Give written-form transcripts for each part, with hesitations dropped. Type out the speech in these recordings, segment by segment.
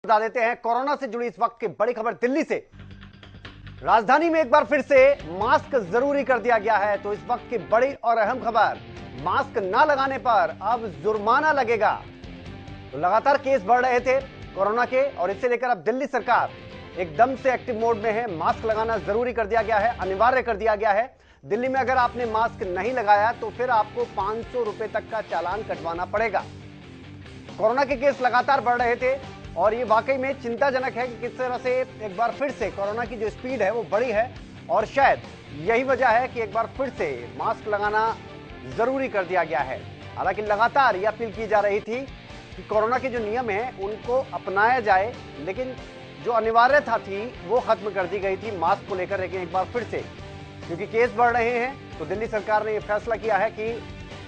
बता देते हैं कोरोना से जुड़ी इस वक्त की बड़ी खबर दिल्ली से। राजधानी में एक बार फिर से मास्क जरूरी कर दिया गया है। तो इस वक्त की बड़ी और अहम खबर, मास्क ना लगाने पर अब जुर्माना लगेगा। तो लगातार केस बढ़ रहे थे कोरोना के, और इसे लेकर अब दिल्ली सरकार एकदम से एक्टिव मोड में है। मास्क लगाना जरूरी कर दिया गया है, अनिवार्य कर दिया गया है। दिल्ली में अगर आपने मास्क नहीं लगाया तो फिर आपको 500 रुपए तक का चालान कटवाना पड़ेगा। कोरोना के केस लगातार बढ़ रहे थे और ये वाकई में चिंताजनक है कि किस तरह से एक बार फिर से कोरोना की जो स्पीड है वो बढ़ी है, और शायद यही वजह है कि एक बार फिर से मास्क लगाना जरूरी कर दिया गया है। हालांकि लगातार ये अपील की जा रही थी कि कोरोना के जो नियम हैं उनको अपनाया जाए, लेकिन जो अनिवार्यता थी वो खत्म कर दी गई थी मास्क को लेकर। लेकिन एक बार फिर से क्योंकि केस बढ़ रहे हैं तो दिल्ली सरकार ने यह फैसला किया है कि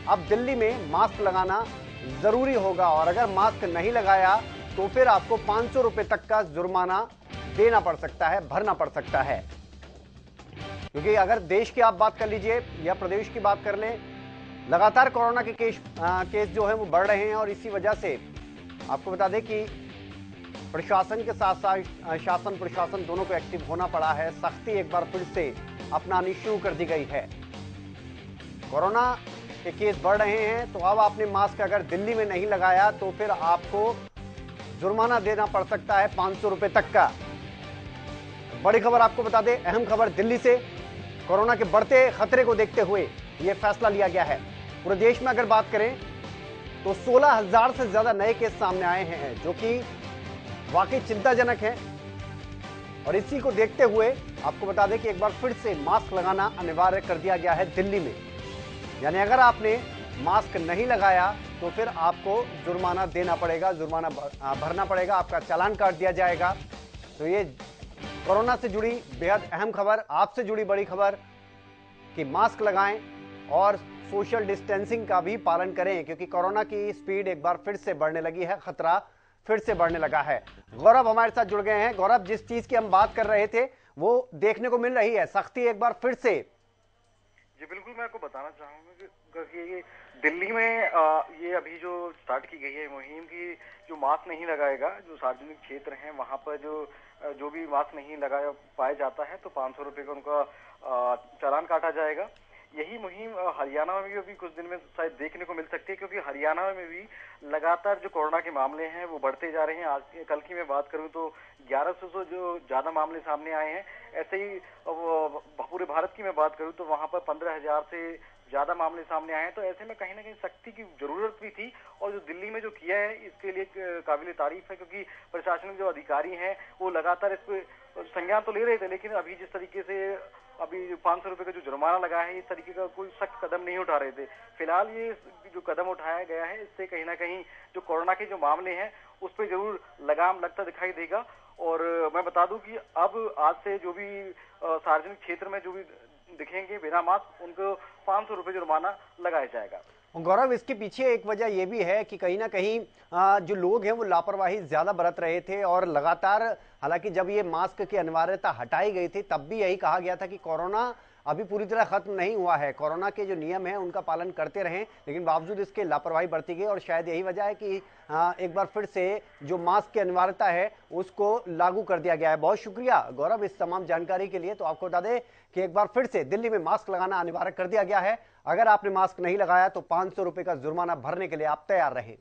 अब दिल्ली में मास्क लगाना जरूरी होगा, और अगर मास्क नहीं लगाया तो फिर आपको 500 रुपए तक का जुर्माना देना पड़ सकता है, भरना पड़ सकता है। क्योंकि अगर देश की आप बात कर लीजिए या प्रदेश की बात कर लें, लगातार कोरोना के केस जो है वो बढ़ रहे हैं, और इसी वजह से आपको बता दें कि प्रशासन के साथ साथ शासन प्रशासन दोनों को एक्टिव होना पड़ा है। सख्ती एक बार फिर से अपनानी शुरू कर दी गई है। कोरोना के केस बढ़ रहे हैं तो अब आपने मास्क अगर दिल्ली में नहीं लगाया तो फिर आपको जुर्माना देना पड़ सकता है 500 रुपए तक का। बड़ी खबर आपको बता दें, अहम खबर दिल्ली से। कोरोना के बढ़ते खतरे को देखते हुए यह फैसला लिया गया है। पूरे देश में अगर बात करें तो 16,000 से ज्यादा नए केस सामने आए हैं, जो कि वाकई चिंताजनक है। और इसी को देखते हुए आपको बता दें कि एक बार फिर से मास्क लगाना अनिवार्य कर दिया गया है दिल्ली में। यानी अगर आपने मास्क नहीं लगाया तो फिर आपको जुर्माना देना पड़ेगा, जुर्माना भरना पड़ेगा, आपका चालान काट दिया जाएगा। तो ये कोरोना से जुड़ी बेहद अहम खबर, आपसे जुड़ी बड़ी खबर कि मास्क लगाएं और सोशल डिस्टेंसिंग का भी पालन करें, क्योंकि कोरोना की स्पीड एक बार फिर से बढ़ने लगी है, खतरा फिर से बढ़ने लगा है। गौरव हमारे साथ जुड़ गए हैं। गौरव, जिस चीज की हम बात कर रहे थे वो देखने को मिल रही है, सख्ती एक बार फिर से। जी बिल्कुल, मैं आपको बताना चाहूंगा कि ये दिल्ली में ये अभी जो स्टार्ट की गई है मुहिम की, जो मास्क नहीं लगाएगा, जो सार्वजनिक क्षेत्र हैं वहां पर जो भी मास्क नहीं लगाया पाया जाता है तो 500 रुपए का उनका चालान काटा जाएगा। यही मुहिम हरियाणा में भी अभी कुछ दिन में शायद देखने को मिल सकती है, क्योंकि हरियाणा में भी लगातार जो कोरोना के मामले हैं वो बढ़ते जा रहे हैं। आज कल की मैं बात करूं तो 1100 से जो ज्यादा मामले सामने आए हैं। ऐसे ही पूरे भारत की मैं बात करूं तो वहां पर 15,000 से ज्यादा मामले सामने आए हैं। तो ऐसे में कहीं ना कहीं सख्ती की जरूरत भी थी, और जो दिल्ली में जो किया है इसके लिए काबिल तारीफ है, क्योंकि प्रशासनिक जो अधिकारी हैं वो लगातार इस पर संज्ञान तो ले रहे थे, लेकिन अभी जिस तरीके से अभी 500 रुपए का जो जुर्माना लगा है, इस तरीके का कोई सख्त कदम नहीं उठा रहे थे। फिलहाल ये जो कदम उठाया गया है इससे कहीं ना कहीं जो कोरोना के जो मामले हैं उस पर जरूर लगाम लगता दिखाई देगा। और मैं बता दूं कि अब आज से जो भी सार्वजनिक क्षेत्र में जो भी दिखेंगे बिना मास्क, उनको 500 रुपए जुर्माना लगाया जाएगा। गौरव, इसके पीछे एक वजह यह भी है कि कहीं ना कहीं जो लोग हैं वो लापरवाही ज्यादा बरत रहे थे, और लगातार, हालांकि जब ये मास्क की अनिवार्यता हटाई गई थी तब भी यही कहा गया था कि कोरोना अभी पूरी तरह खत्म नहीं हुआ है, कोरोना के जो नियम हैं उनका पालन करते रहें, लेकिन बावजूद इसके लापरवाही बरती गई। और शायद यही वजह है कि एक बार फिर से जो मास्क की अनिवार्यता है उसको लागू कर दिया गया है। बहुत शुक्रिया गौरव इस तमाम जानकारी के लिए। तो आपको बता दें कि एक बार फिर से दिल्ली में मास्क लगाना अनिवार्य कर दिया गया है। अगर आपने मास्क नहीं लगाया तो 500 रुपए का जुर्माना भरने के लिए आप तैयार रहें।